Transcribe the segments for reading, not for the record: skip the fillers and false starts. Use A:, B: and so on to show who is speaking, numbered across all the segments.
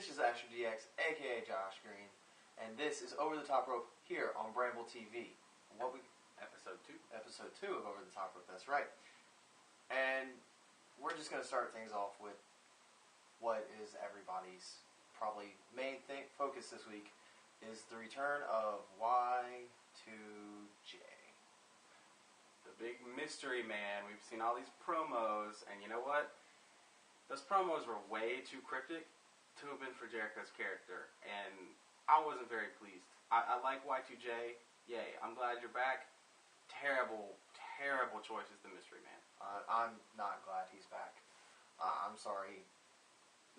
A: This is Asher DX, aka Josh Green, and this is Over the Top Rope here on Bramble TV.
B: Episode 2.
A: Episode 2 of Over the Top Rope, that's right. And we're just going to start things off with what is everybody's probably main focus this week is the return of Y2J.
B: The big mystery man. We've seen all these promos, and you know what? Those promos were way too cryptic to have been for Jericho's character, and I wasn't very pleased. I like Y2J. Yay, I'm glad you're back. Terrible choice as the mystery man.
A: I'm not glad he's back. I'm sorry.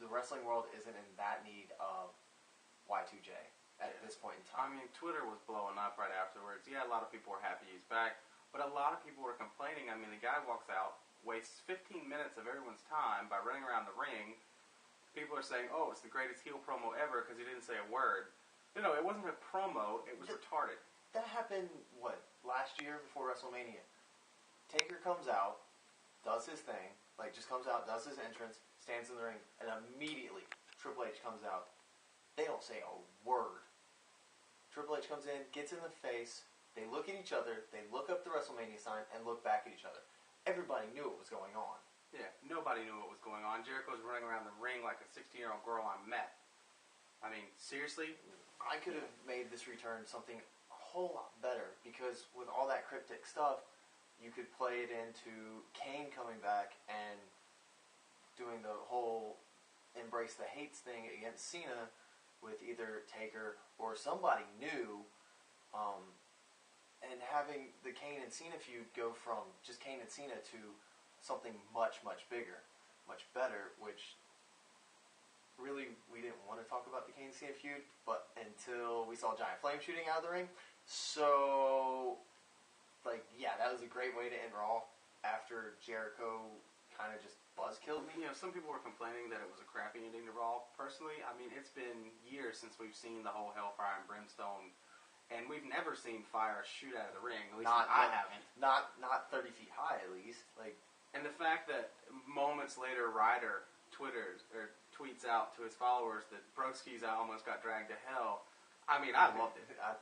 A: The wrestling world isn't in that need of Y2J at this point in time.
B: I mean, Twitter was blowing up right afterwards. Yeah, a lot of people were happy he's back, but a lot of people were complaining. I mean, the guy walks out, wastes 15 minutes of everyone's time by running around the ring. People are saying, oh, it's the greatest heel promo ever because he didn't say a word. No, it wasn't a promo. It was retarded.
A: That happened, last year before WrestleMania. Taker comes out, does his thing, just comes out, does his entrance, stands in the ring, and immediately Triple H comes out. They don't say a word. Triple H comes in, gets in the face, they look at each other, they look up the WrestleMania sign, and look back at each other. Everybody knew what was going on.
B: Yeah, nobody knew what was going on. Jericho's running around the ring like a 16-year-old girl I met. I mean, seriously?
A: I could have made this return something a whole lot better, because with all that cryptic stuff, you could play it into Kane coming back and doing the whole embrace the hates thing against Cena with either Taker or somebody new, and having the Kane and Cena feud go from just Kane and Cena to something much, much bigger, much better, which really we didn't want to talk about the Kane and Cena feud, but until we saw Giant Flame shooting out of the ring. So, that was a great way to end Raw after Jericho kind of just buzzkilled me.
B: You know, some people were complaining that it was a crappy ending to Raw. Personally, I mean, it's been years since we've seen the whole Hellfire and Brimstone, and we've never seen fire shoot out of the ring. At least I haven't.
A: Not 30 feet high, at least.
B: And the fact that moments later Ryder tweets out to his followers that Broski's almost got dragged to hell. I mean, I loved it. I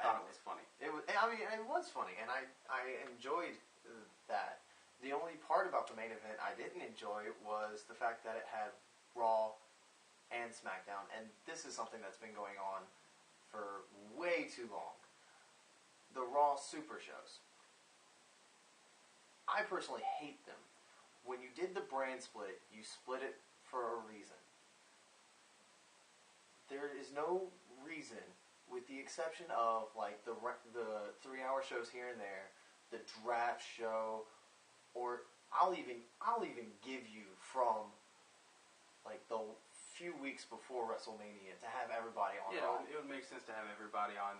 B: thought it was funny.
A: It was funny, and I enjoyed that. The only part about the main event I didn't enjoy was the fact that it had Raw and SmackDown, and this is something that's been going on for way too long. The Raw Super Shows. I personally hate them. When you did the brand split, you split it for a reason. There is no reason, with the exception of the 3-hour shows here and there, the draft show, or I'll even give you from the few weeks before WrestleMania to have everybody on.
B: Yeah, it would make sense to have everybody on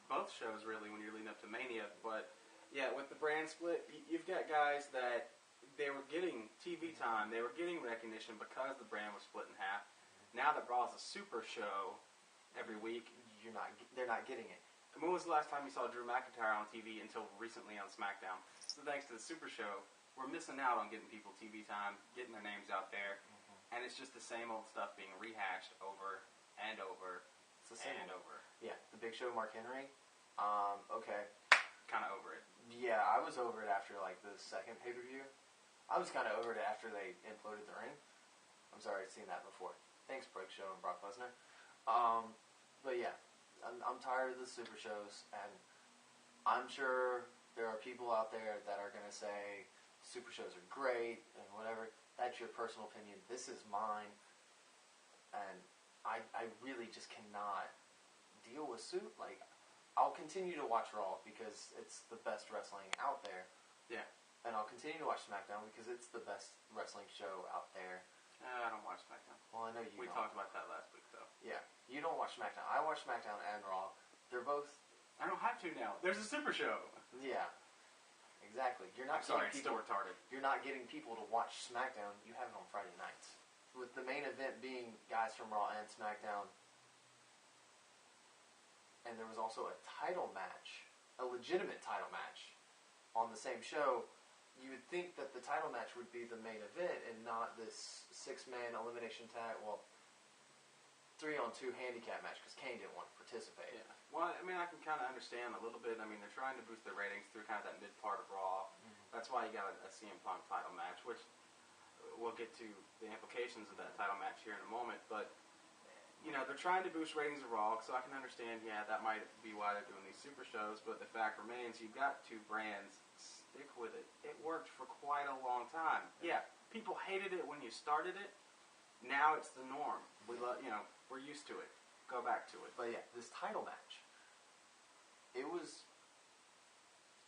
B: both shows really when you're leading up to Mania. But yeah, with the brand split, you've got guys that they were getting TV time, they were getting recognition because the brand was split in half. Now that Raw is a super show every week, they're not getting it. When was the last time you saw Drew McIntyre on TV until recently on SmackDown? So thanks to the Super Show, we're missing out on getting people TV time, getting their names out there, and it's just the same old stuff being rehashed over and over and over.
A: Yeah, the Big Show, Mark Henry. Okay.
B: Kind of over it.
A: Yeah, I was over it after the second pay-per-view. I was kind of over it after they imploded the ring. I'm sorry, I'd seen that before. Thanks, Big Show and Brock Lesnar. But yeah. I'm tired of the super shows, and I'm sure there are people out there that are going to say super shows are great and whatever. That's your personal opinion. This is mine, and I really just cannot deal with I'll continue to watch Raw because it's the best wrestling out there.
B: Yeah.
A: And I'll continue to watch SmackDown because it's the best wrestling show out there.
B: I don't watch SmackDown.
A: Well, I know you
B: We talked about that last week, though.
A: Yeah. You don't watch SmackDown. I watch SmackDown and Raw. They're both...
B: I don't have to now. There's a Super Show.
A: Yeah. Exactly. You're not
B: sorry, it's still retarded.
A: You're not getting people to watch SmackDown. You have it on Friday nights. With the main event being guys from Raw and SmackDown, and there was also a title match, a legitimate title match, on the same show, you would think that the title match would be the main event and not this 6-man elimination tag. Well, 3-on-2 handicap match because Kane didn't want to participate.
B: Yeah. Well, I mean, I can kind of understand a little bit. I mean, they're trying to boost their ratings through kind of that mid part of Raw. That's why you got a CM Punk title match, which we'll get to the implications of that title match here in a moment. But, you know, they're trying to boost ratings of Raw, so I can understand, yeah, that might be why they're doing these super shows. But the fact remains, you've got two brands. Stick with it. It worked for quite a long time. Yeah, people hated it when you started it. Now it's the norm. We love, you know, we're used to it. Go back to it.
A: But yeah, this title match, it was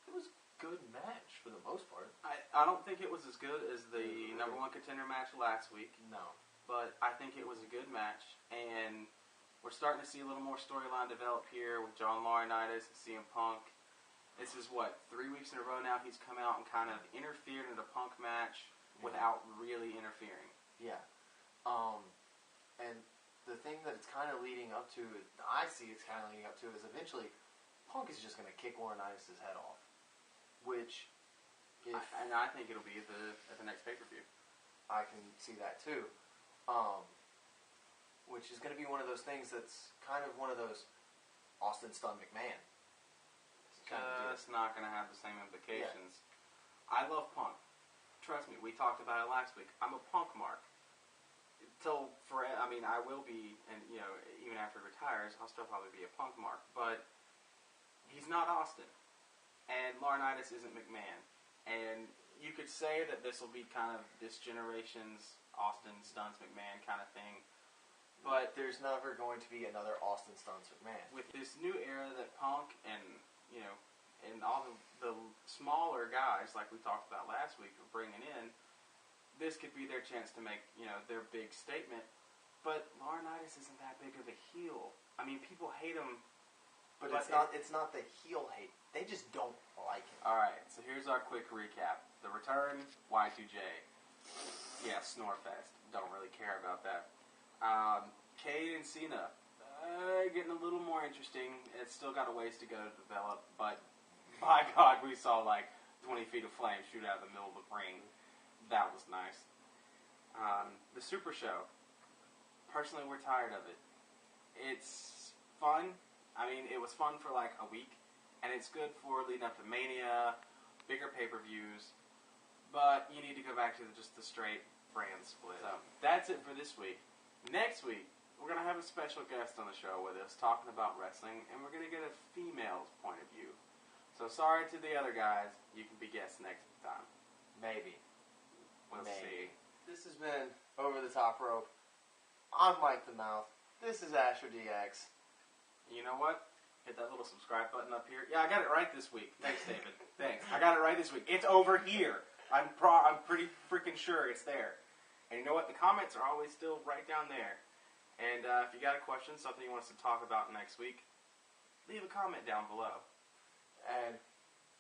A: a good match for the most part.
B: I don't think it was as good as the number one contender match last week.
A: No.
B: But I think it was a good match, and we're starting to see a little more storyline develop here with John Laurinaitis and CM Punk. This is, 3 weeks in a row now he's come out and kind of interfered in a Punk match without really interfering.
A: Yeah. And the thing that it's kind of leading up to, I see it's kind of leading up to, is eventually Punk is just going to kick Laurinaitis' head off. Which,
B: and I think it'll be at the next pay-per-view.
A: I can see that too. Which is going to be one of those things that's kind of one of those Austin Stun McMahon.
B: It's not going to have the same implications. Yeah. I love Punk. Trust me, we talked about it last week. I'm a Punk mark. I will be, and you know, even after he retires, I'll still probably be a Punk mark. But he's not Austin, and Laurinaitis isn't McMahon. And you could say that this will be kind of this generation's Austin Stuns McMahon kind of thing. But
A: there's never going to be another Austin Stuns McMahon.
B: With this new era that Punk and, you know, and all the smaller guys, like we talked about last week, are bringing in, this could be their chance to make, you know, their big statement. But Laurinaitis isn't that big of a heel. I mean, people hate him.
A: But it's not the heel hate. They just don't like him.
B: All right, so here's our quick recap. The return, Y2J. Yeah, Snorefest. Don't really care about that. Kane and Cena. Getting a little more interesting. It's still got a ways to go to develop, but by God, we saw like 20 feet of flame shoot out of the middle of the ring. That was nice. The Super Show. Personally, we're tired of it. It's fun. I mean, it was fun for like a week, and it's good for leading up to Mania, bigger pay-per-views, but you need to go back to just the straight brand split. So that's it for this week. Next week, we're going to have a special guest on the show with us talking about wrestling, and we're going to get a female's point of view. So sorry to the other guys. You can be guests next time.
A: Maybe.
B: We'll see.
A: This has been Over the Top Rope. I'm Mike the Mouth. This is Asher DX.
B: You know what? Hit that little subscribe button up here. Yeah, I got it right this week. Thanks, David. Thanks. I got it right this week. It's over here. I'm pretty freaking sure it's there. And you know what? The comments are always still right down there. And if you got a question, something you want us to talk about next week, leave a comment down below.
A: And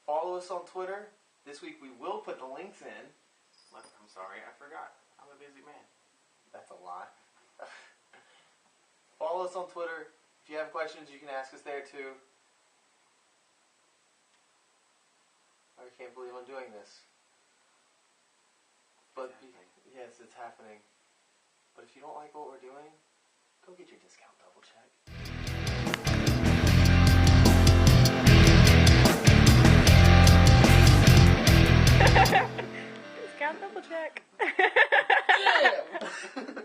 A: follow us on Twitter. This week we will put the links in.
B: I'm sorry, I forgot. I'm a busy man.
A: That's a lie. Follow us on Twitter. If you have questions, you can ask us there too. I can't believe I'm doing this. But yes, it's happening. But if you don't like what we're doing, go get your discount double check.
C: Discount double check.
A: Yeah.